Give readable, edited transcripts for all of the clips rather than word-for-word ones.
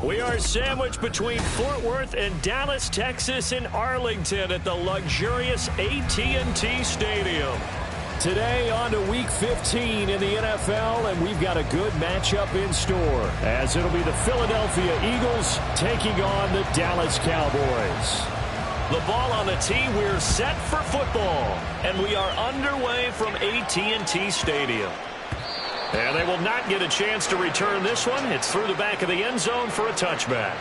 We are sandwiched between Fort Worth and Dallas, Texas, and Arlington at the luxurious AT&T Stadium. Today on to Week 15 in the NFL, and we've got a good matchup in store, as it'll be the Philadelphia Eagles taking on the Dallas Cowboys. The ball on the tee, we're set for football, and we are underway from AT&T Stadium. And they will not get a chance to return this one. It's through the back of the end zone for a touchback.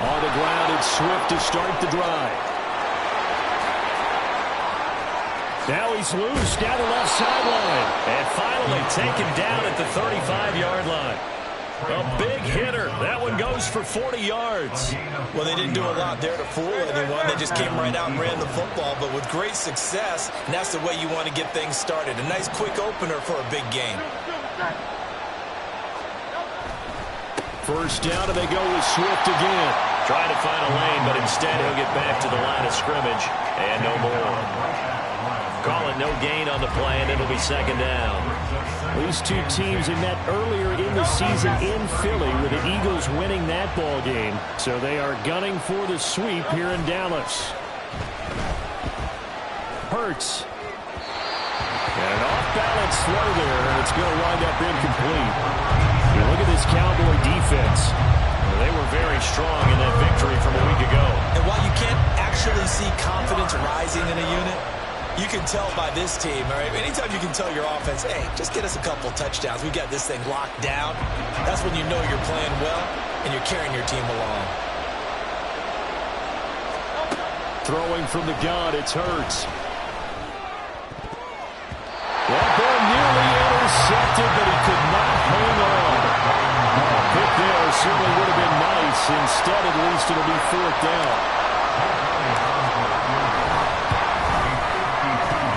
On the ground, it's Swift to start the drive. Now he's loose down the left sideline. And finally taken down at the 35-yard line. A big hitter. That one goes for 40 yards. Well, they didn't do a lot there to fool anyone. They just came right out and ran the football, but with great success, and that's the way you want to get things started. A nice quick opener for a big game. First down, and they go with Swift again. Trying to find a lane, but instead he'll get back to the line of scrimmage. And no more. Call it no gain on the play, and it'll be second down. These two teams had met earlier in the season in Philly, with the Eagles winning that ball game. So they are gunning for the sweep here in Dallas. Hurts. And an off-balance throw there, and it's going to wind up incomplete. You look at this Cowboy defense. They were very strong in that victory from a week ago. And while you can't actually see confidence rising in a unit, you can tell by this team, all right? Anytime you can tell your offense, hey, just get us a couple touchdowns. We got this thing locked down. That's when you know you're playing well and you're carrying your team along. Throwing from the gun, it's Hurts. That ball nearly intercepted, but he could not hang on. A pick there certainly would have been nice. Instead, at least it'll be fourth down.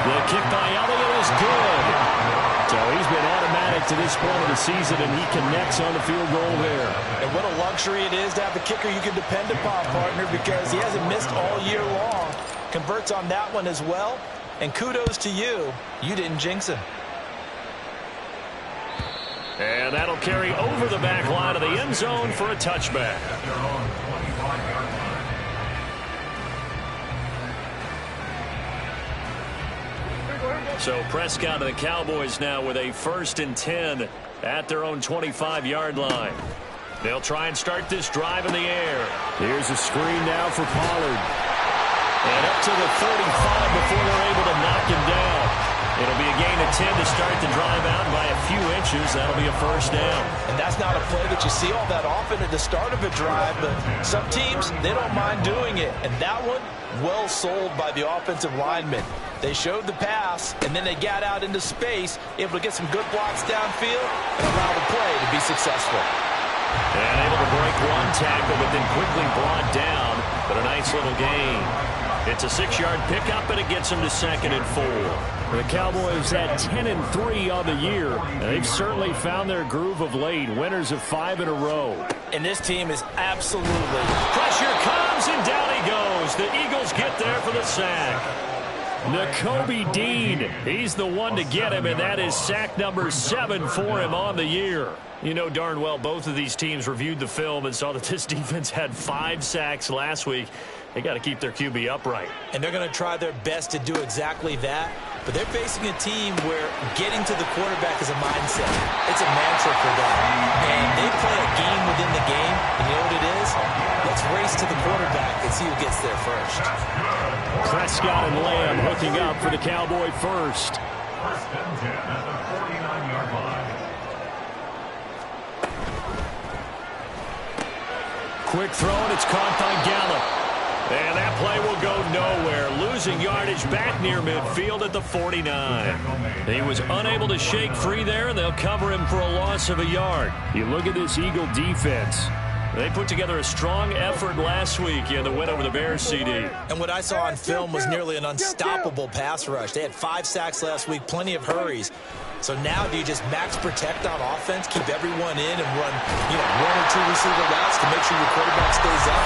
The kick by Elliott is good. So he's been automatic to this point of the season, and he connects on the field goal there. And what a luxury it is to have a kicker you can depend upon, partner, because he hasn't missed all year long. Converts on that one as well. And kudos to you. You didn't jinx him. And that'll carry over the back line of the end zone for a touchback. So Prescott and the Cowboys now with a 1st and 10 at their own 25-yard line. They'll try and start this drive in the air. Here's a screen now for Pollard. And up to the 35 before they're able to knock him down. It'll be a gain of 10 to start the drive out by a few inches. That'll be a first down. And that's not a play that you see all that often at the start of a drive, but some teams, they don't mind doing it. And that one, well sold by the offensive linemen. They showed the pass, and then they got out into space, able to get some good blocks downfield and allow the play to be successful. And able to break one tackle, but then quickly brought down. But a nice little gain. It's a 6-yard pickup, and it gets them to 2nd and 4. The Cowboys at 10-3 on the year. They've certainly found their groove of late. Winners of 5 in a row. And this team is absolutely. Pressure comes, and down he goes. The Eagles get there for the sack. Nakobe Dean, he's the one to get him, and that is sack number 7 for him on the year. You know darn well both of these teams reviewed the film and saw that this defense had 5 sacks last week. They got to keep their QB upright. And they're going to try their best to do exactly that. But they're facing a team where getting to the quarterback is a mindset. It's a mantra for them. And they play a game within the game. And you know what it is? Let's race to the quarterback and see who gets there first. Prescott and Lamb hooking up for the Cowboy first. 1st and 10 at the 49-yard line. Quick throw, and it's caught by Gallup. And that play will go nowhere, losing yardage back near midfield at the 49. He was unable to shake free there, and they'll cover him for a loss of a yard. You look at this Eagle defense. They put together a strong effort last week in the win over the Bears, CD. And what I saw on film was nearly an unstoppable pass rush. They had 5 sacks last week, plenty of hurries. So now do you just max protect on offense, keep everyone in, and run 1 or 2 receiver routes to make sure your quarterback stays up?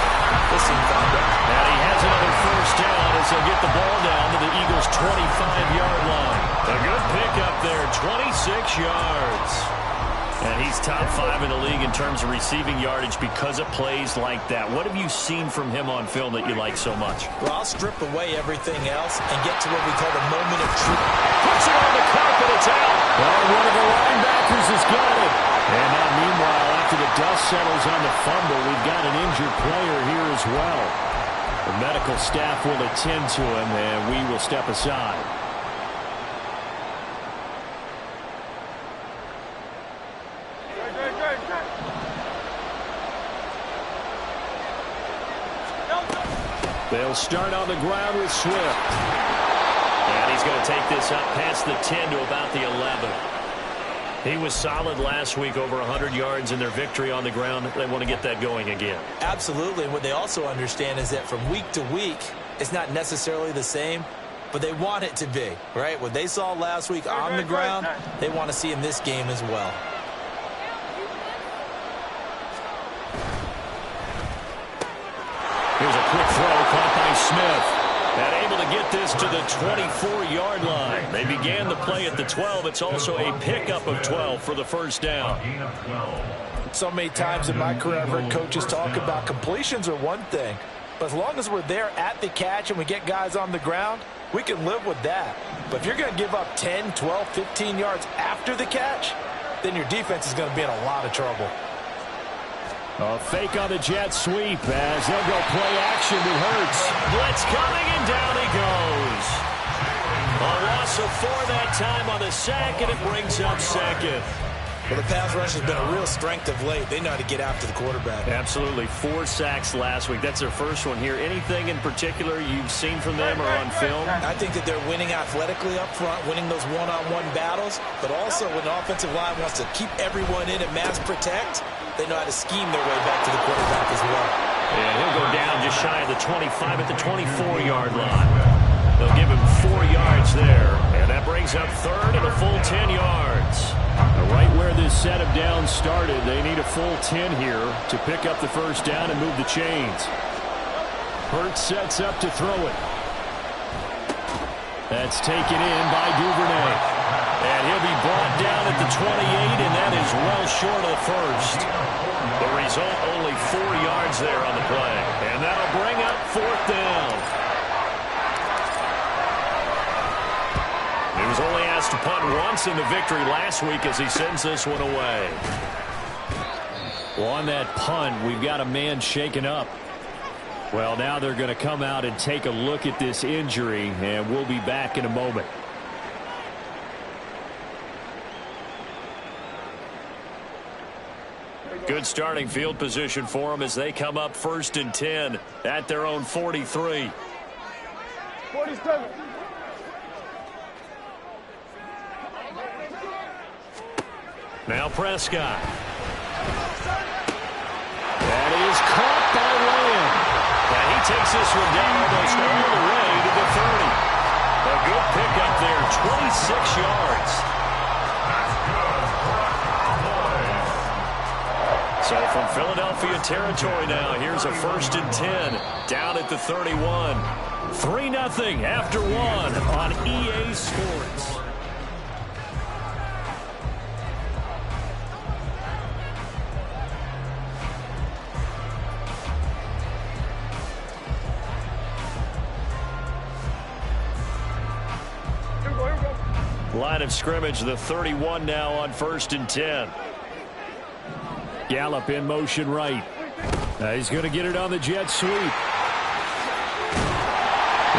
We'll see find out. And he has another first down as they'll get the ball down to the Eagles' 25-yard line. A good pickup there, 26 yards. And he's top 5 in the league in terms of receiving yardage because of plays like that. What have you seen from him on film that you like so much? Well, I'll strip away everything else and get to what we call the moment of truth. Puts it on the carpet, it's out. Well, one of the linebackers has got it. And now, meanwhile, after the dust settles on the fumble, we've got an injured player here as well. The medical staff will attend to him, and we will step aside. They'll start on the ground with Swift. And he's going to take this up past the 10 to about the 11. He was solid last week, over 100 yards in their victory on the ground. They want to get that going again. Absolutely. And what they also understand is that from week to week, it's not necessarily the same, but they want it to be, right? What they saw last week on the ground, they want to see in this game as well. Here's a quick throw caught by Smith. And able to get this to the 24-yard line. They began the play at the 12. It's also a pickup of 12 for the first down. So many times in my career, I've heard coaches talk about completions are one thing. But as long as we're there at the catch and we get guys on the ground, we can live with that. But if you're going to give up 10, 12, 15 yards after the catch, then your defense is going to be in a lot of trouble. A fake on the jet sweep as they'll go play action with Hurts. Blitz coming, and down he goes. A loss of 4 that time on the sack, and it brings up second. Well, the pass rush has been a real strength of late. They know how to get after the quarterback. Absolutely. 4 sacks last week. That's their first one here. Anything in particular you've seen from them or on film? I think that they're winning athletically up front, winning those one-on-one battles, but also when the offensive line wants to keep everyone in and mass protect, they know how to scheme their way back to the quarterback as well. And he'll go down just shy of the 25 at the 24-yard line. They'll give him 4 yards there, and that brings up third and a full 10 yards. Right where this set of downs started, they need a full 10 here to pick up the first down and move the chains. Hurts sets up to throw it. That's taken in by Duvernay. And he'll be brought down at the 28, and that is well short of the first. The result, only 4 yards there on the play. And that'll bring up 4th down. He was only asked to punt once in the victory last week as he sends this one away. Well, on that punt, we've got a man shaken up. Well, now they're going to come out and take a look at this injury, and we'll be back in a moment. Good starting field position for them as they come up 1st and 10 at their own 43. 47. Now Prescott. That is caught by Lamb. And he takes this one down almost all the way to the 30. A good pickup there, 26 yards. So from Philadelphia territory now, here's a 1st and 10 down at the 31. 3-0 after 1 on EA Sports. Line of scrimmage, the 31 now on 1st and 10. Gallup in motion right. He's going to get it on the jet sweep. And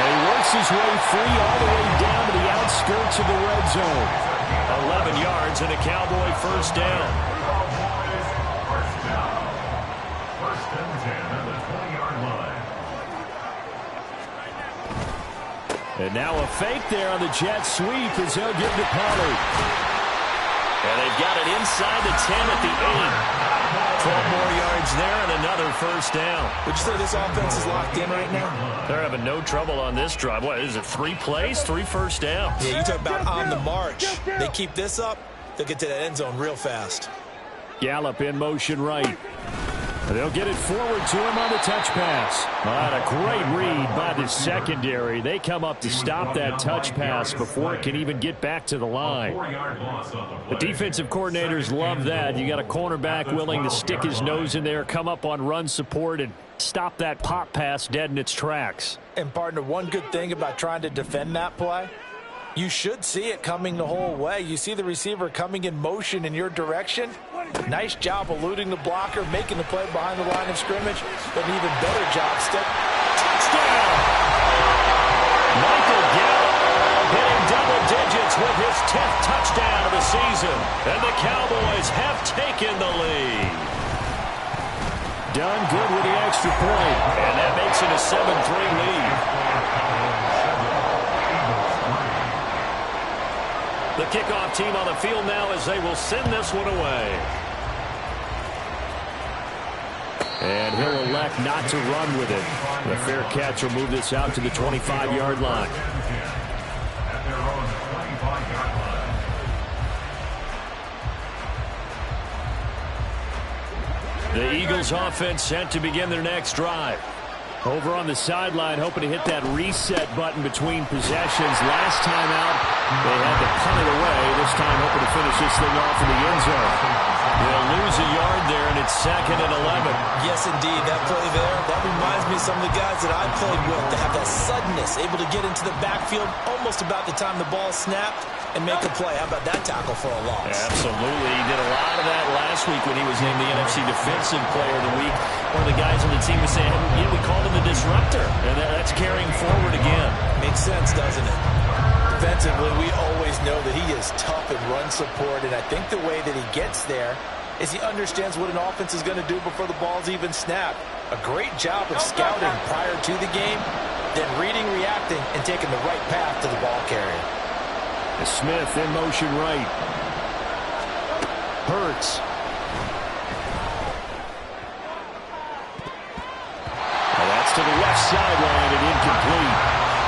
he works his way free all the way down to the outskirts of the red zone. 11 yards and a Cowboy first down. First and 10 at the 20-yard line. And now a fake there on the jet sweep as he'll give to Pollard. And they've got it inside the 10 at the 8. 12 more yards there and another first down. Would you say this offense is locked in right now? They're having no trouble on this drive. What is it, 3 plays, 3 first downs? Yeah, you talk about on the march. They keep this up, they'll get to that end zone real fast. Gallup in motion right. They'll get it forward to him on the touch pass. What a great read by the secondary. They come up to stop that touch pass before it can even get back to the line. The defensive coordinators love that. You got a cornerback willing to stick his nose in there, come up on run support, and stop that pop pass dead in its tracks. And, partner, one good thing about trying to defend that play, you should see it coming the whole way. You see the receiver coming in motion in your direction. Nice job eluding the blocker, making the play behind the line of scrimmage, but an even better job. Touchdown! Michael Gallup hitting double digits with his 10th touchdown of the season. And the Cowboys have taken the lead. Done good with the extra point. And that makes it a 7-3 lead. The kickoff team on the field now as they will send this one away. And he'll elect not to run with it. The fair catch will move this out to the 25-yard line. At their own 25-yard line. The Eagles offense set to begin their next drive. Over on the sideline, hoping to hit that reset button between possessions. Last time out, they had to punt it away. This time, hoping to finish this thing off in the end zone. They'll lose a yard there, and it's 2nd and 11. Yes, indeed. That play there, that reminds me of some of the guys that I played with that have that suddenness, able to get into the backfield almost about the time the ball snapped and make a play. How about that tackle for a loss? Absolutely. He did a lot of that last week when he was named the NFC Defensive Player of the Week. One of the guys on the team was saying, yeah, we called him the disruptor. And that's carrying forward again. Makes sense, doesn't it? Defensively, we always know that he is tough in run support, and I think the way that he gets there is he understands what an offense is going to do before the ball's even snapped. A great job of scouting prior to the game, then reading, reacting, and taking the right path to the ball carrier. Smith in motion right. Hurts. That's to the left sideline and incomplete.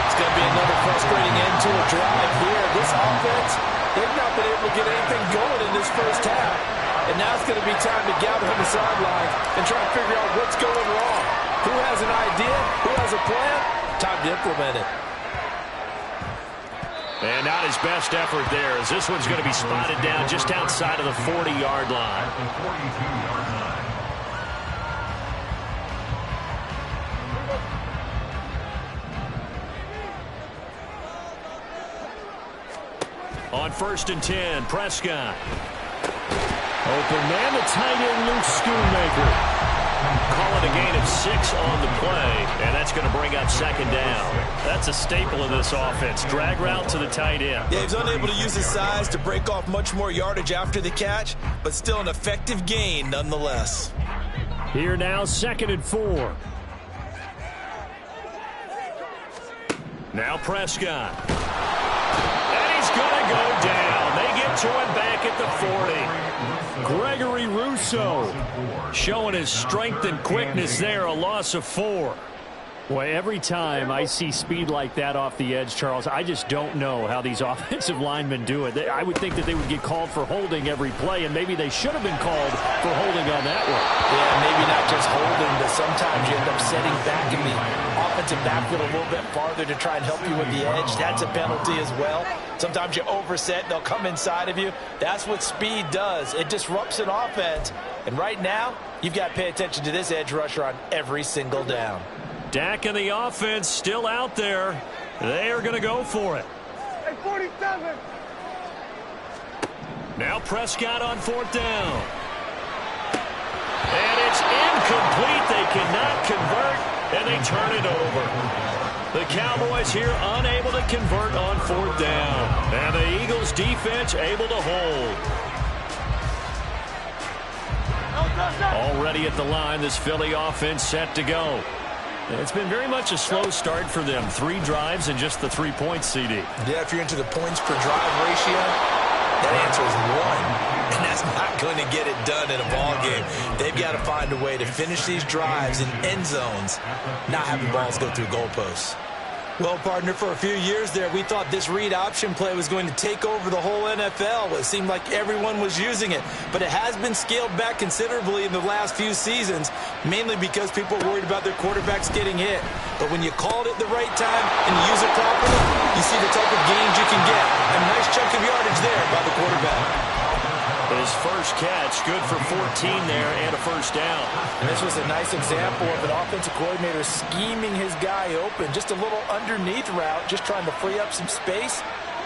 It's going to be another frustrating end to a drive here. This offense, they've not been able to get anything going in this first half. And now it's going to be time to gather on the sidelines and try to figure out what's going wrong. Who has an idea? Who has a plan? Time to implement it. And not his best effort there, as this one's going to be spotted down just outside of the 40-yard line. At the 42-yard line. On 1st and 10, Prescott. Open man, the tight end, Luke Schoonmaker. Calling a gain of 6 on the play, and that's going to bring up 2nd down. That's a staple of this offense. Drag route to the tight end. Yeah, he's unable to use his size to break off much more yardage after the catch, but still an effective gain nonetheless. Here now, 2nd and 4. Now Prescott. And he's going to go down. They get to him back at the 40. Gregory Rousseau showing his strength and quickness there, a loss of 4. Boy, every time I see speed like that off the edge, Charles, I just don't know how these offensive linemen do it. I would think that they would get called for holding every play, and maybe they should have been called for holding on that one. Yeah, maybe not just holding, but sometimes you end up setting back in the offensive backfield a little bit farther to try and help you with the edge. That's a penalty as well. Sometimes you overset, they'll come inside of you. That's what speed does. It disrupts an offense. And right now, you've got to pay attention to this edge rusher on every single down. Dak and the offense still out there. They are going to go for it. Hey, 47. Now Prescott on 4th down. And it's incomplete. They cannot convert, and they turn it over. The Cowboys here unable to convert on 4th down. And the Eagles defense able to hold. Already at the line, this Philly offense set to go. It's been very much a slow start for them. 3 drives and just the 3 points, CD. Yeah, if you're into the points per drive ratio, that answer is 1. And that's not going to get it done in a ball game. They've got to find a way to finish these drives in end zones, not having balls go through goalposts. Well, partner, for a few years there, we thought this read option play was going to take over the whole NFL. It seemed like everyone was using it. But it has been scaled back considerably in the last few seasons, mainly because people are worried about their quarterbacks getting hit. But when you call it at the right time and you use it properly, you see the type of gains you can get. A nice chunk of yardage there by the quarterback. His first catch, good for 14 there and a first down. And this was a nice example of an offensive coordinator scheming his guy open. Just a little underneath route, just trying to free up some space,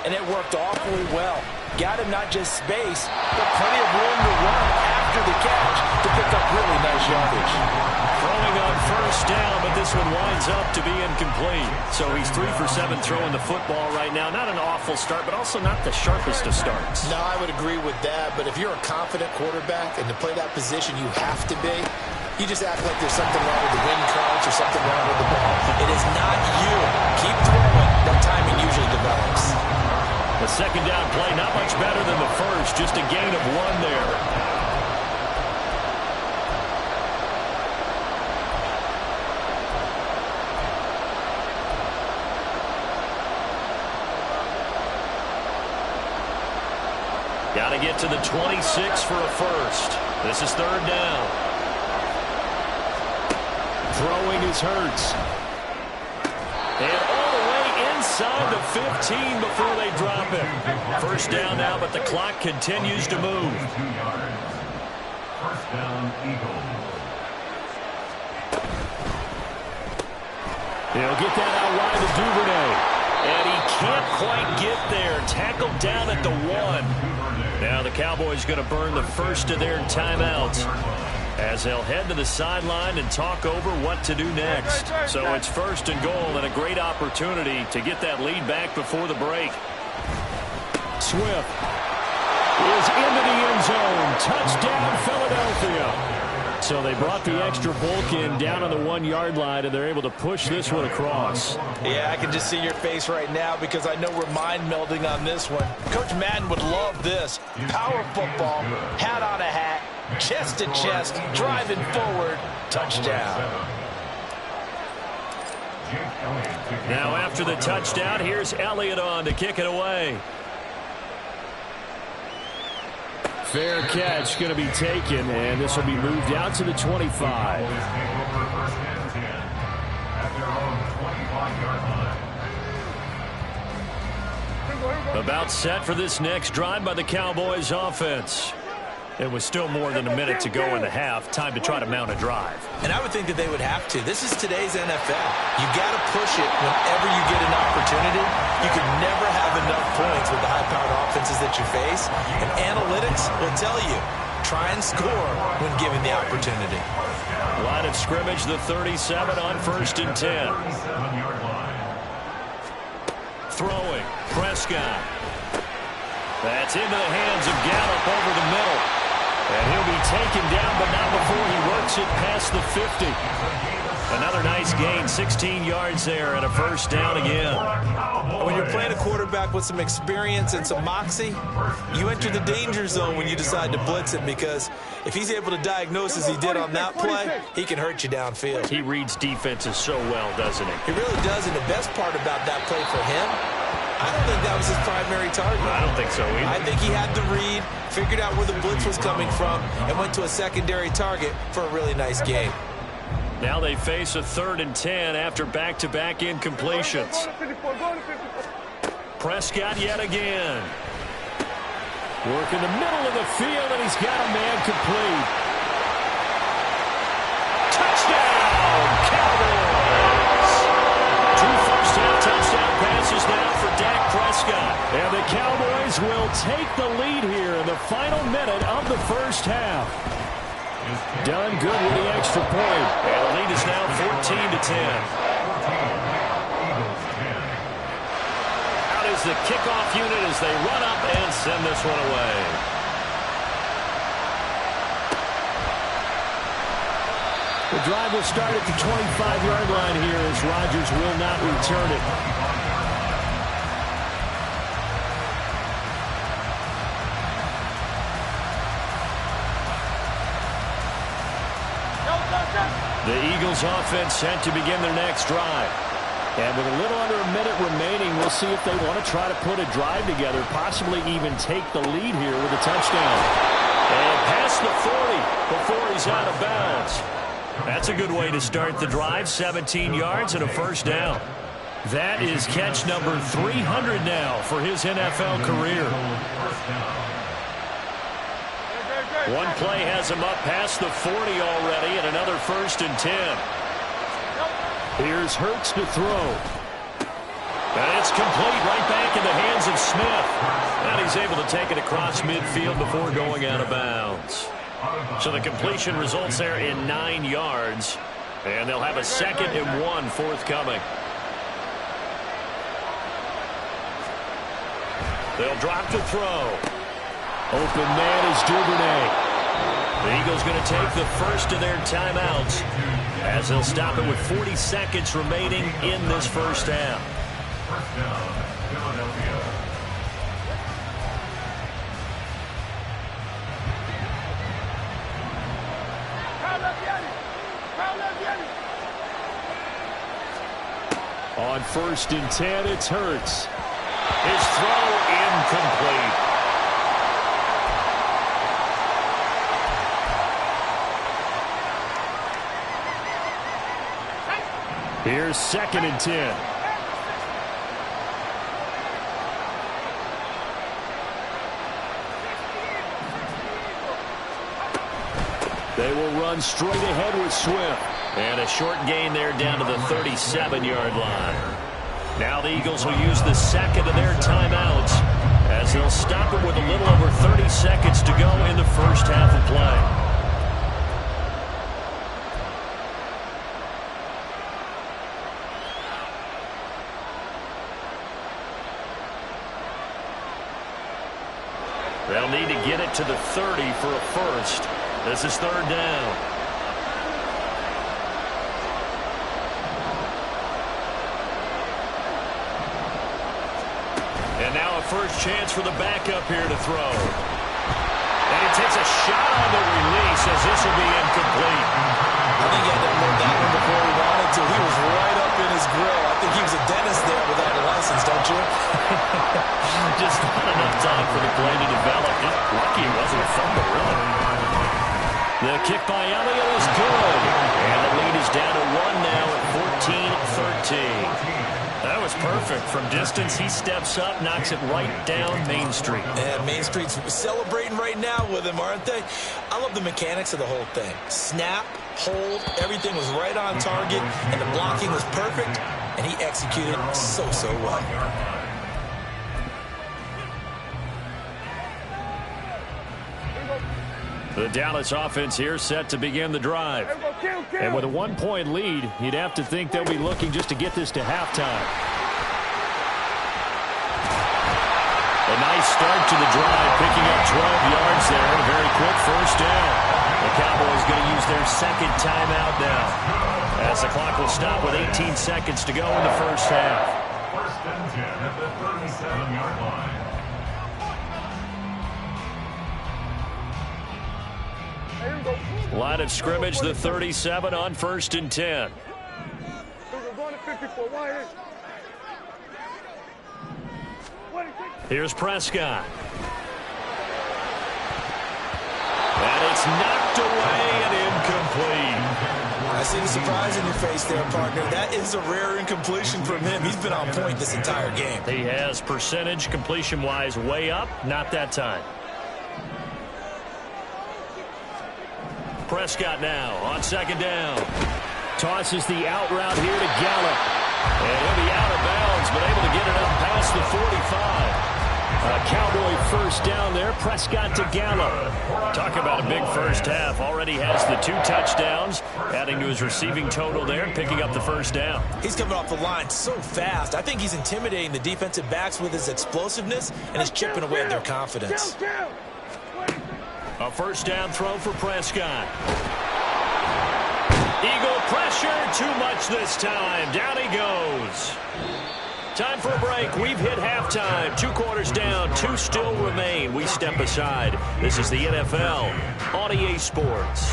and it worked awfully well. Got him not just space, but plenty of room to run after the catch to pick up really nice yardage. Throwing on first down, but this one winds up to be incomplete. So he's 3 for 7 throwing the football right now. Not an awful start, but also not the sharpest of starts. No, I would agree with that. But if you're a confident quarterback and to play that position you have to be, you just act like there's something wrong with the wind currents or something wrong with the ball. It is not you. Keep throwing. That timing usually develops. The second down play, not much better than the first. Just a gain of 1 there. Got to get to the 26 for a first. This is third down. Throwing is Hurts. And all the way inside the 15 before they drop it. First down now, but the clock continues to move. First down, Eagles. He'll get that out wide to Duvernay. And he can't quite get there. Tackled down at the 1. Now the Cowboys going to burn the first of their timeouts as they'll head to the sideline and talk over what to do next. So it's first and goal and a great opportunity to get that lead back before the break. Swift is into the end zone. Touchdown, Philadelphia. So they brought the extra bulk in down on the 1-yard line, and they're able to push this one across. Yeah, I can just see your face right now because I know we're mind melding on this one. Coach Madden would love this. Power football, hat on a hat, chest to chest, driving forward, touchdown. Now after the touchdown, here's Elliott on to kick it away. Fair catch going to be taken, and this will be moved out to the 25. About set for this next drive by the Cowboys offense. It was still more than a minute to go in the half. Time to try to mount a drive. And I would think that they would have to. This is today's NFL. You got to push it whenever you get an opportunity. You can never have enough points with the high-powered offenses that you face. And analytics will tell you, try and score when given the opportunity. Line of scrimmage, the 37 on first and 10. Throwing, Prescott. That's into the hands of Gallup over the middle. And he'll be taken down, but not before he works it past the 50. Another nice gain, 16 yards there, and a first down again. When you're playing a quarterback with some experience and some moxie, you enter the danger zone when you decide to blitz him, because if he's able to diagnose as he did on that play, he can hurt you downfield. He reads defenses so well, doesn't he? He really does, and the best part about that play for him, I don't think that was his primary target. I don't think so either. I think he had to read, figured out where the blitz was coming from, and went to a secondary target for a really nice game. Now they face a 3rd and 10 after back-to-back incompletions. Prescott yet again. Work in the middle of the field, and he's got a man complete. Touchdown, Cowboys! 2 first-half touchdown passes now for Dak Prescott. And the Cowboys will take the lead here in the final minute of the first half. Done good with the extra point. And the lead is now 14-10. Out is the kickoff unit as they run up and send this one away. The drive will start at the 25-yard line here as Rodgers will not return it. The Eagles offense set to begin their next drive. And with a little under a minute remaining, we'll see if they want to try to put a drive together, possibly even take the lead here with a touchdown. And past the 40 before he's out of bounds. That's a good way to start the drive, 17 yards and a first down. That is catch number 300 now for his NFL career. One play has him up past the 40 already, and another 1st and 10. Here's Hurts to throw. And it's complete right back in the hands of Smith. And he's able to take it across midfield before going out of bounds. So the completion results there in 9 yards. And they'll have a 2nd and 1 forthcoming. They'll drop to throw. Open man is Duvernay. The Eagles going to take the first of their timeouts as they'll stop it with 40 seconds remaining in this first half. First down, Philadelphia. On 1st and 10, it's Hurts. His throw incomplete. Here's 2nd and 10. They will run straight ahead with Swift. And a short gain there down to the 37-yard line. Now the Eagles will use the 2nd of their timeouts as they'll stop it with a little over 30 seconds to go in the first half of play. They'll need to get it to the 30 for a first. This is 3rd down. And now a first chance for the backup here to throw. And he takes a shot on the release as this will be incomplete. I think he had to move that one before he wanted to. He was right up in his grill. I think he was a dentist there without a license, don't you? Just not enough time for the play to develop. Just lucky it wasn't a fumble, really. The kick by Elliott is good. And the lead is down to 1 now at 14-13. That was perfect. From distance, he steps up, knocks it right down Main Street. And Main Street's celebrating right now with him, aren't they? I love the mechanics of the whole thing. Snap, hold, everything was right on target, and the blocking was perfect, and he executed so well. The Dallas offense here set to begin the drive. And with a 1-point lead, you'd have to think they'll be looking just to get this to halftime. A nice start to the drive, picking up 12 yards there and a very quick first down. The Cowboys going to use their 2nd timeout now as the clock will stop with 18 seconds to go in the first half. 1st and 10 at the 37-yard line. Line of scrimmage, the 37 on 1st and 10. Here's Prescott. And it's knocked away and incomplete. I see the surprise in your face there, partner. That is a rare incompletion from him. He's been on point this entire game. He has percentage completion-wise way up, not that time. Prescott now on 2nd down. Tosses the out route here to Gallup. And he'll be out of bounds, but able to get it up past the 45. A Cowboy first down there. Prescott to Gallup. Talk about a big first half. Already has the 2 touchdowns, adding to his receiving total there and picking up the first down. He's coming off the line so fast. I think he's intimidating the defensive backs with his explosiveness and is chipping away at their confidence. A first down throw for Prescott. Eagle pressure, too much this time. Down he goes. Time for a break. We've hit halftime. 2 quarters down, 2 still remain. We step aside. This is the NFL on EA Sports.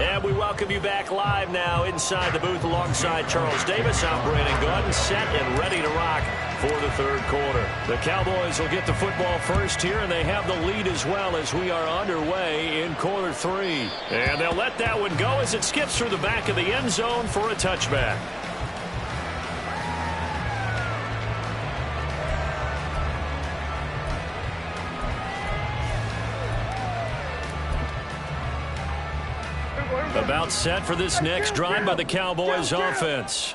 And we welcome you back live now inside the booth alongside Charles Davis. I'm Brandon Gaudin, set and ready to rock for the 3rd quarter. The Cowboys will get the football first here, and they have the lead as well as we are underway in quarter 3. And they'll let that one go as it skips through the back of the end zone for a touchback. About set for this next drive by the Cowboys offense.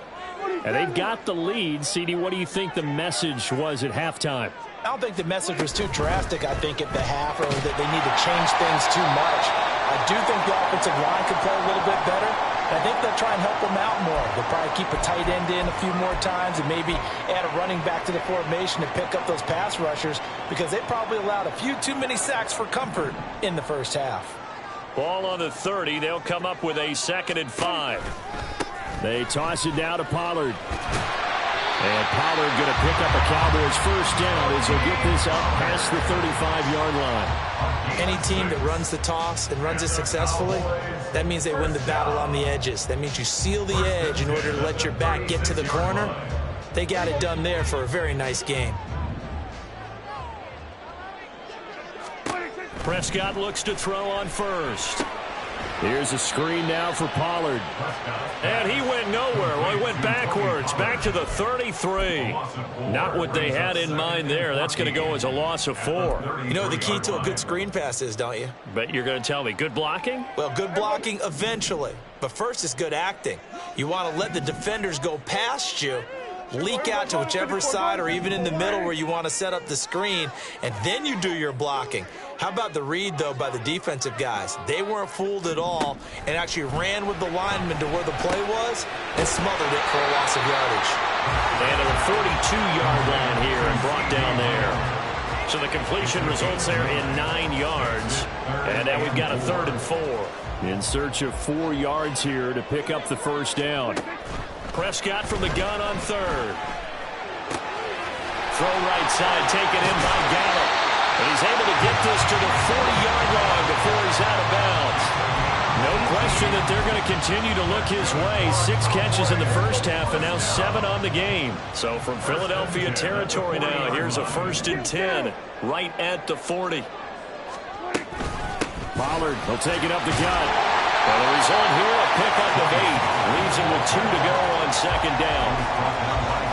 And they've got the lead. CD, what do you think the message was at halftime? I don't think the message was too drastic, I think, at the half, or that they need to change things too much. I do think the offensive line could play a little bit better. I think they'll try and help them out more. They'll probably keep a tight end in a few more times and maybe add a running back to the formation to pick up those pass rushers, because they probably allowed a few too many sacks for comfort in the first half. Ball on the 30. They'll come up with a 2nd and 5. They toss it down to Pollard. And Pollard going to pick up a Cowboys first down as he'll get this up past the 35-yard line. Any team that runs the toss and runs it successfully, that means they win the battle on the edges. That means you seal the edge in order to let your back get to the corner. They got it done there for a very nice game. Prescott looks to throw on first. Here's a screen now for Pollard. And he went nowhere. Well, he went backwards, back to the 33. Not what they had in mind there. That's going to go as a loss of 4. You know what the key to a good screen pass is, don't you? Bet you're going to tell me. Good blocking? Well, good blocking eventually. But first is good acting. You want to let the defenders go past you, leak out to whichever side or even in the middle where you want to set up the screen, and then you do your blocking. How about the read, though, by the defensive guys? They weren't fooled at all and actually ran with the lineman to where the play was and smothered it for a loss of yardage. And at the 42-yard line here and brought down there. So the completion results there in 9 yards. And now we've got a 3rd and 4. In search of 4 yards here to pick up the first down. Prescott from the gun on 3rd. Throw right side, taken in by Gallup. And he's able to get this to the 40-yard line before he's out of bounds. No question that they're going to continue to look his way. 6 catches in the first half and now 7 on the game. So from Philadelphia territory now, here's a 1st and 10 right at the 40. Pollard will take it up the gut. Well, the result here, a pickup of 8. Leaves him with 2 to go on 2nd down.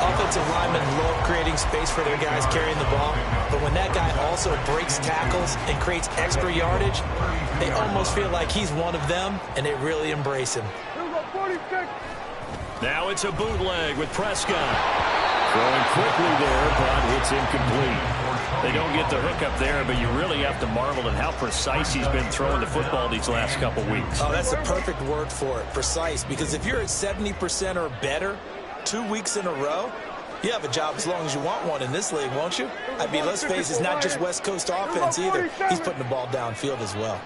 Offensive linemen love creating space for their guys carrying the ball, but when that guy also breaks tackles and creates extra yardage, they almost feel like he's one of them, and they really embrace him. Now it's a bootleg with Prescott. Throwing quickly there, but it's incomplete. They don't get the hook up there, but you really have to marvel at how precise he's been throwing the football these last couple weeks. Oh, that's the perfect word for it, precise, because if you're at 70% or better 2 weeks in a row, you have a job as long as you want one in this league, won't you? I mean, let's face it, it's not just West Coast offense either. He's putting the ball downfield as well.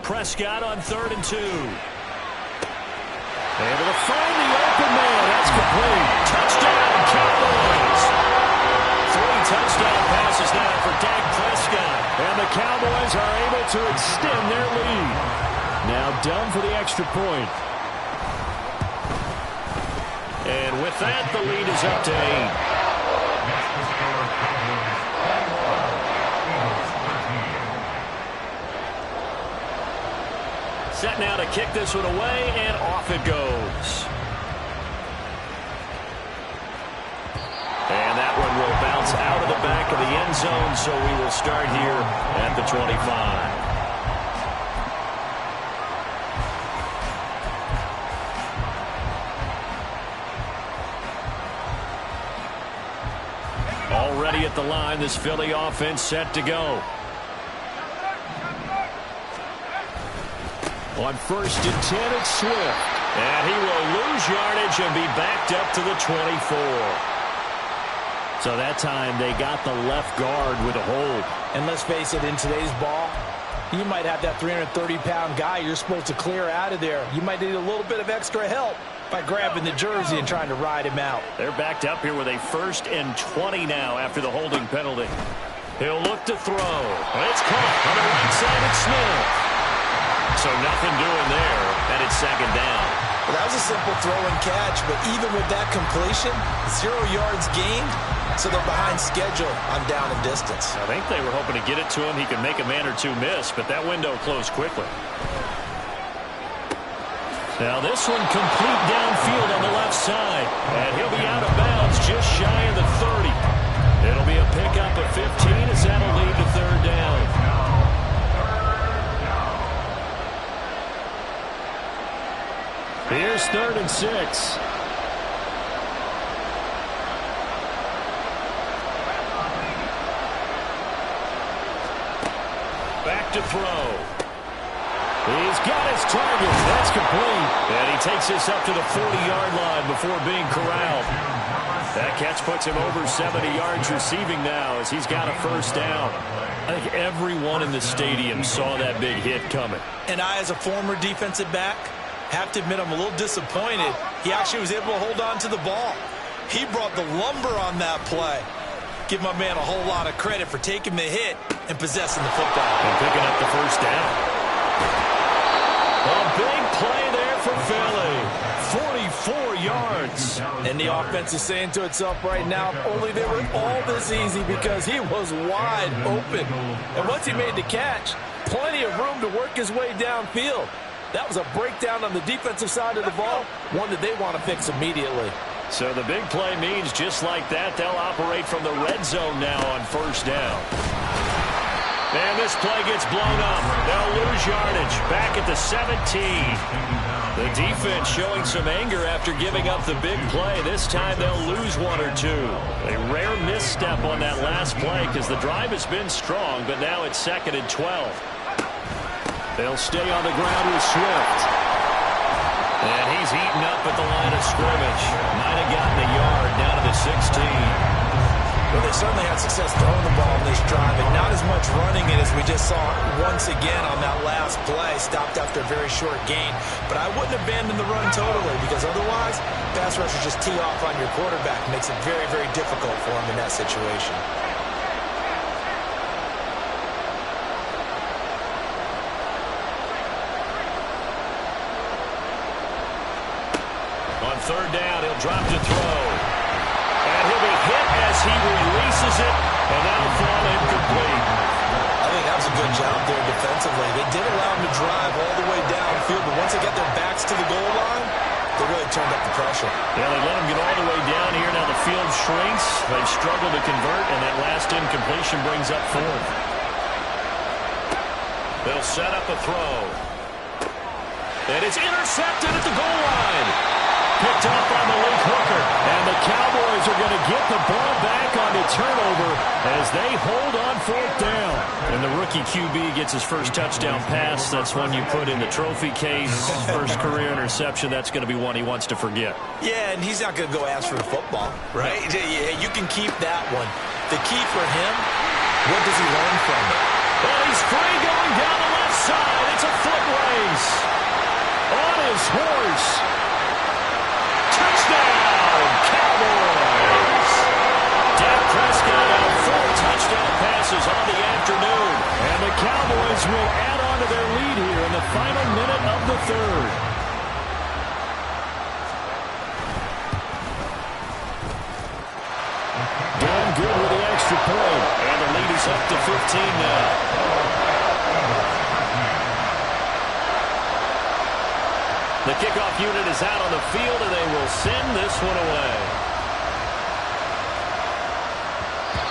Prescott on 3rd and 2. Able to find the open man. That's complete. Touchdown, Cowboys. 3 touchdown passes now for Dak Prescott. And the Cowboys are able to extend their lead. Now done for the extra point. And with that, the lead is up to 8. Set now to kick this one away, and off it goes. And that one will bounce out of the back of the end zone, so we will start here at the 25. Already at the line, this Philly offense set to go. On 1st and 10, it's Swift. And he will lose yardage and be backed up to the 24. So that time they got the left guard with a hold. And let's face it, in today's ball, you might have that 330-pound guy you're supposed to clear out of there. You might need a little bit of extra help by grabbing the jersey and trying to ride him out. They're backed up here with a 1st and 20 now after the holding penalty. He'll look to throw. It's caught on the right side of Smith. So nothing doing there, and it's 2nd down. Well, that was a simple throw and catch, but even with that completion, 0 yards gained, so they're behind schedule on down and distance. I think they were hoping to get it to him. He could make a man or two miss, but that window closed quickly. Now this one complete downfield on the left side, and he'll be out of bounds just shy of the 30. It'll be a pickup of 15 as that'll lead to 3rd down. Here's 3rd and 6. Back to throw. He's got his target. That's complete. And he takes this up to the 40-yard line before being corralled. That catch puts him over 70 yards receiving now as he's got a 1st down. I think everyone in the stadium saw that big hit coming. And I, as a former defensive back, have to admit I'm a little disappointed. He actually was able to hold on to the ball. He brought the lumber on that play. Give my man a whole lot of credit for taking the hit and possessing the football. And picking up the 1st down. A big play there for Philly. 44 yards. And the offense is saying to itself right now, only they were all this easy because he was wide open. And once he made the catch, plenty of room to work his way downfield. That was a breakdown on the defensive side of the ball, one that they want to fix immediately. So the big play means just like that, they'll operate from the red zone now on 1st down. And this play gets blown up. They'll lose yardage back at the 17. The defense showing some anger after giving up the big play. This time they'll lose 1 or 2. A rare misstep on that last play because the drive has been strong, but now it's 2nd and 12. They'll stay on the ground with Swift. And he's eaten up at the line of scrimmage. Might have gotten a yard down to the 16. Well, they certainly had success throwing the ball in this drive, and not as much running it as we just saw once again on that last play. Stopped after a very short gain. But I wouldn't abandon the run totally because otherwise, pass rushers just tee off on your quarterback. It makes it very, very difficult for him in that situation. On 3rd down, he'll drop to throw. And he'll be hit as he releases it, and that'll fall incomplete. I think that was a good job there defensively. They did allow him to drive all the way downfield, but once they got their backs to the goal line, they really turned up the pressure. Yeah, they let him get all the way down here. Now the field shrinks. They've struggled to convert, and that last incompletion brings up 4th. They'll set up a throw. And it's intercepted at the goal line. Picked up on the late hooker. And the Cowboys are going to get the ball back on the turnover as they hold on 4th down. And the rookie QB gets his first touchdown pass. That's one you put in the trophy case. First career interception, that's going to be one he wants to forget. Yeah, and he's not going to go ask for the football, right? Yeah, you can keep that one. The key for him, what does he learn from it? Well, he's free going down the left side. It's a foot race. On his horse. Touchdown, Cowboys! Dak Prescott out 4 touchdown passes on the afternoon. And the Cowboys will add on to their lead here in the final minute of the 3rd. Doing good with the extra point. And the lead is up to 15 now. The kickoff unit is out on the field, and they will send this one away.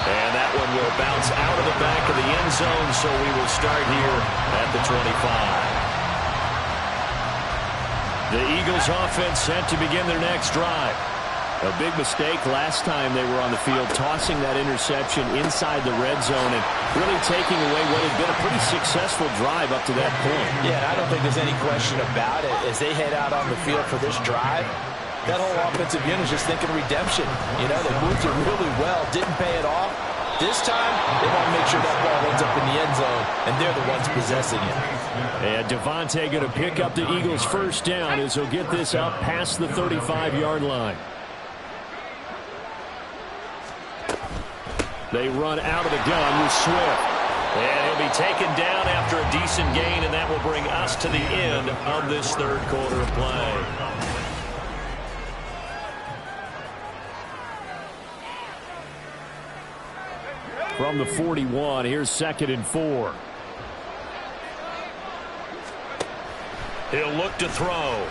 And that one will bounce out of the back of the end zone, so we will start here at the 25. The Eagles offense set to begin their next drive. A big mistake last time they were on the field, tossing that interception inside the red zone and really taking away what had been a pretty successful drive up to that point. Yeah, I don't think there's any question about it. As they head out on the field for this drive, that whole offensive unit is just thinking redemption. You know, they moved it really well, didn't pay it off. This time, they want to make sure that ball ends up in the end zone, and they're the ones possessing it. And Devontae going to pick up the Eagles' first down as he'll get this up past the 35-yard line. They run out of the gun with Swift. And he'll be taken down after a decent gain, and that will bring us to the end of this third quarter of play. From the 41, here's 2nd and 4. He'll look to throw.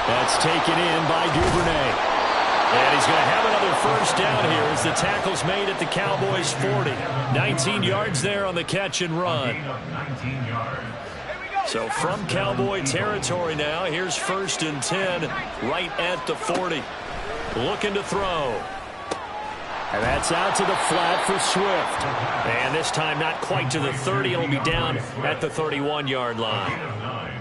That's taken in by Duvernay. And he's going to have another first down here as the tackle's made at the Cowboys' 40. 19 yards there on the catch and run. So from Cowboy territory now, here's 1st and 10 right at the 40. Looking to throw. And that's out to the flat for Swift. And this time not quite to the 30. It'll be down at the 31-yard line.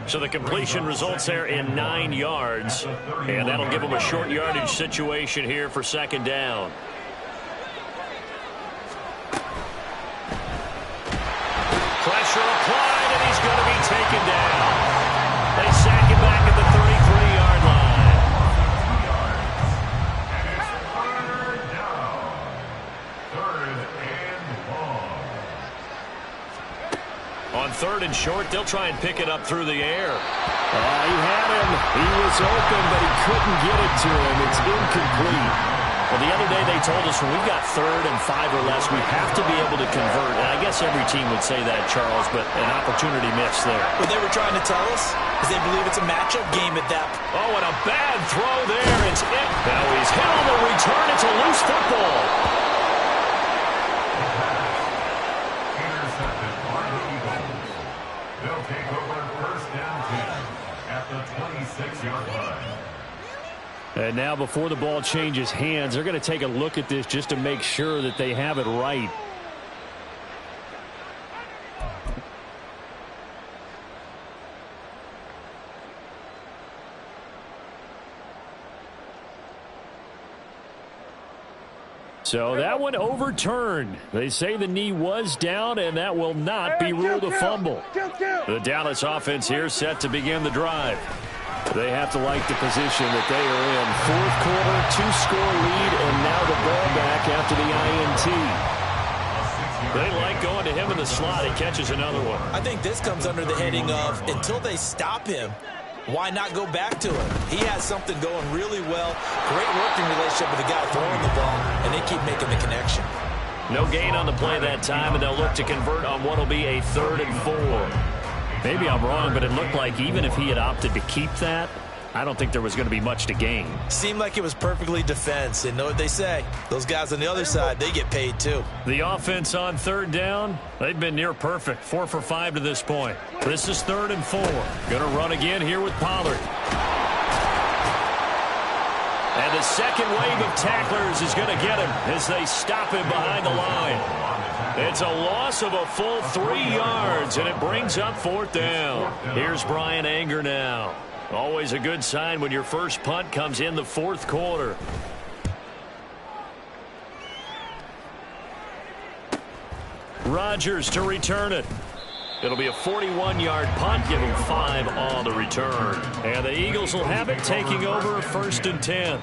So the completion results there in 9 yards. And that'll give them a short yardage situation here for 2nd down. Pressure applied, and he's going to be taken down. They sack him back at the 33-yard line. On 3rd and short, they'll try and pick it up through the air. He had him. He was open, but he couldn't get it to him. It's incomplete. Well, the other day they told us when we've got 3rd and 5 or less, we have to be able to convert. And I guess every team would say that, Charles, but an opportunity missed there. What they were trying to tell us is they believe it's a matchup game at that. Oh, and a bad throw there. It's it. Now he's hit on the return. It's a loose football. They'll take over 1st and 10 at the 26-yard line. And now before the ball changes hands, they're going to take a look at this just to make sure that they have it right. So that one overturned. They say the knee was down, and that will not be ruled a fumble. The Dallas offense here set to begin the drive. They have to like the position that they are in. 4th quarter, 2-score lead, and now the ball back after the INT. They like going to him in the slot. He catches another one. I think this comes under the heading of until they stop him, why not go back to him? He has something going really well. Great working relationship with the guy throwing the ball, and they keep making the connection. No gain on the play that time, and they'll look to convert on what will be a 3rd and 4. Maybe I'm wrong, but it looked like even if he had opted to keep that, I don't think there was going to be much to gain. Seemed like it was perfectly defense. And know what they say? Those guys on the other side, they get paid too. The offense on 3rd down, they've been near perfect. 4 for 5 to this point. This is 3rd and 4. Going to run again here with Pollard. And the second wave of tacklers is going to get him as they stop him behind the line. It's a loss of a full 3 yards, and it brings up 4th down. Here's Brian Anger now. Always a good sign when your first punt comes in the 4th quarter. Rodgers to return it. It'll be a 41-yard punt, giving 5 on the return. And the Eagles will have it, taking over 1st and 10.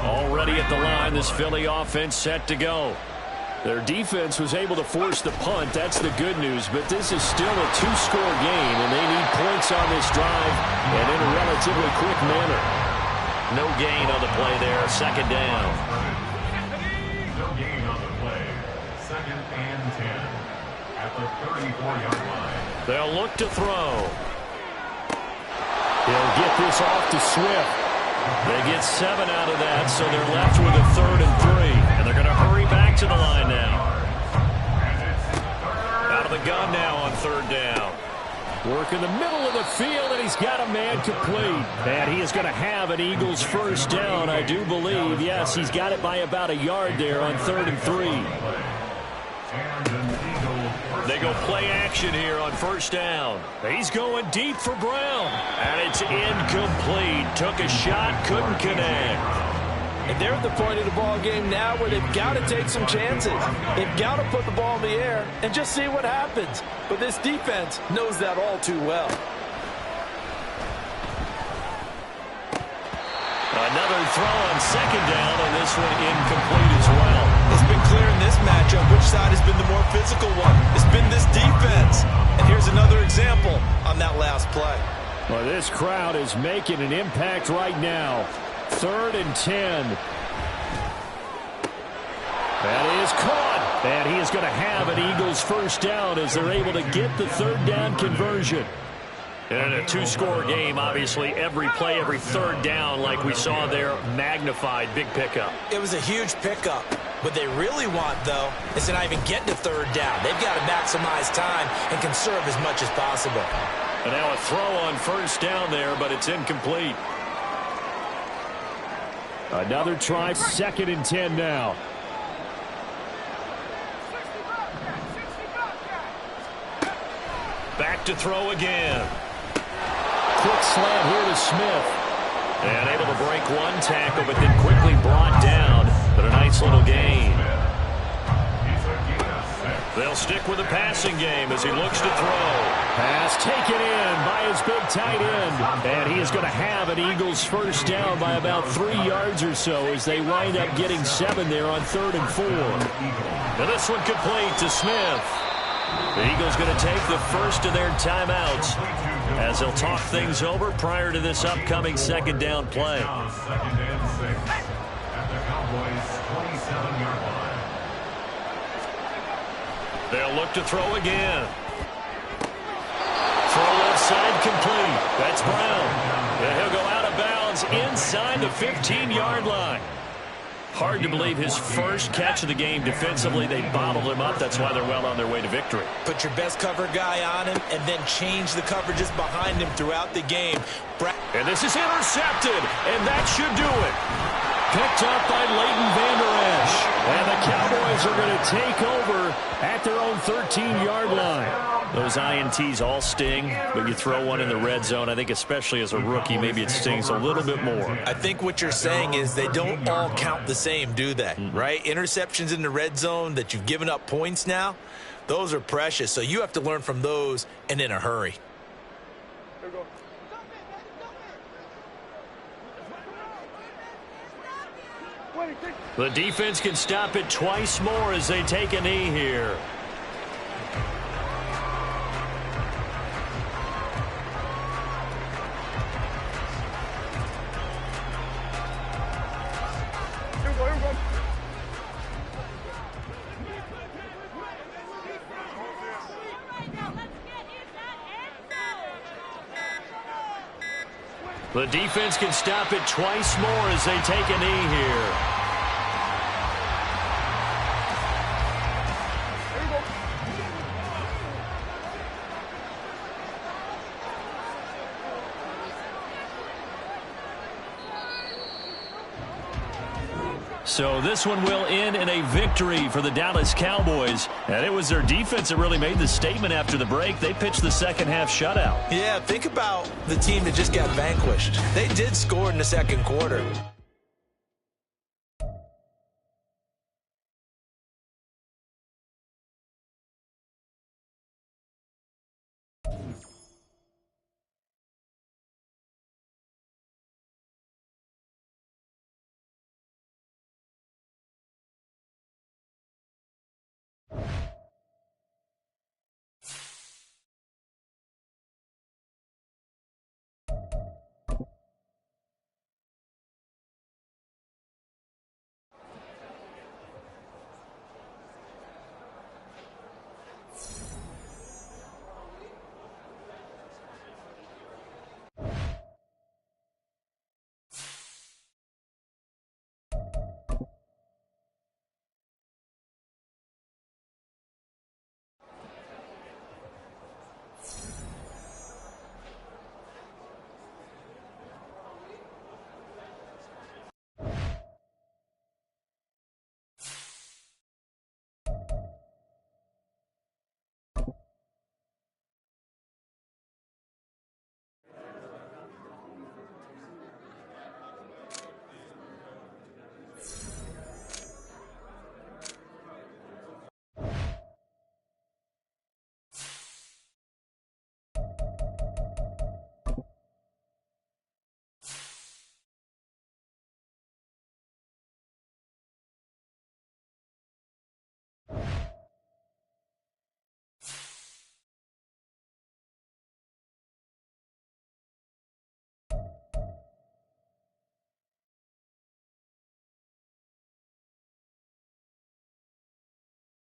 Already at the line, this Philly offense set to go. Their defense was able to force the punt. That's the good news. But this is still a 2-score game, and they need points on this drive and in a relatively quick manner. No gain on the play there. 2nd down. No gain on the play. 2nd and 10 at the 34-yard line. They'll look to throw. They'll get this off to Swift. They get 7 out of that, so they're left with a 3rd and 3. And they're going to hurry back to the line now. Out of the gun now on 3rd down. Work in the middle of the field, and he's got a man complete. And he is going to have an Eagles first down, I do believe. Yes, he's got it by about a yard there on 3rd and 3. They go play action here on first down. He's going deep for Brown. And it's incomplete. Took a shot, couldn't connect. And they're at the point of the ball game now where they've got to take some chances. They've got to put the ball in the air and just see what happens. But this defense knows that all too well. Another throw on second down, and this one incomplete as well. It's been clear in this matchup which side has been the more physical one. It's been this defense. And here's another example on that last play. Well, this crowd is making an impact right now. 3rd and 10. That is caught. And he is going to have an Eagles first down as they're able to get the 3rd down conversion. And in a 2-score game, obviously, every play, every 3rd down, like we saw there, magnified, big pickup. It was a huge pickup. What they really want, though, is to not even get to 3rd down. They've got to maximize time and conserve as much as possible. And now a throw on first down there, but it's incomplete. Another try, 2nd and 10 now. Back to throw again. Quick slant here to Smith. And able to break one tackle, but then quickly brought down. But a nice little gain. They'll stick with the passing game as he looks to throw. Pass taken in by his big tight end. And he is going to have an Eagles first down by about 3 yards or so as they wind up getting 7 there on 3rd and 4. Now this one complete to Smith. The Eagles going to take the first of their timeouts as they'll talk things over prior to this upcoming 2nd down play. 2nd and 6 at the Cowboys' 27-yard line. They'll look to throw again. Throw left side complete. That's Brown. And he'll go out of bounds inside the 15-yard line. Hard to believe his first catch of the game defensively. They bottled him up. That's why they're well on their way to victory. Put your best cover guy on him and then change the coverages behind him throughout the game. And this is intercepted, and that should do it. Picked up by Leighton Vander Esch. And the Cowboys are going to take over at their own 13-yard line. Those INTs all sting, but you throw one in the red zone, I think especially as a rookie, maybe it stings a little bit more. I think what you're saying is they don't all count the same, do they? Right? Interceptions in the red zone that you've given up points now, those are precious. So you have to learn from those and in a hurry. The defense can stop it twice more as they take a knee here. The defense can stop it twice more as they take a knee here. So this one will end in a victory for the Dallas Cowboys. And it was their defense that really made the statement after the break. They pitched the second half shutout. Yeah, think about the team that just got vanquished. They did score in the second quarter.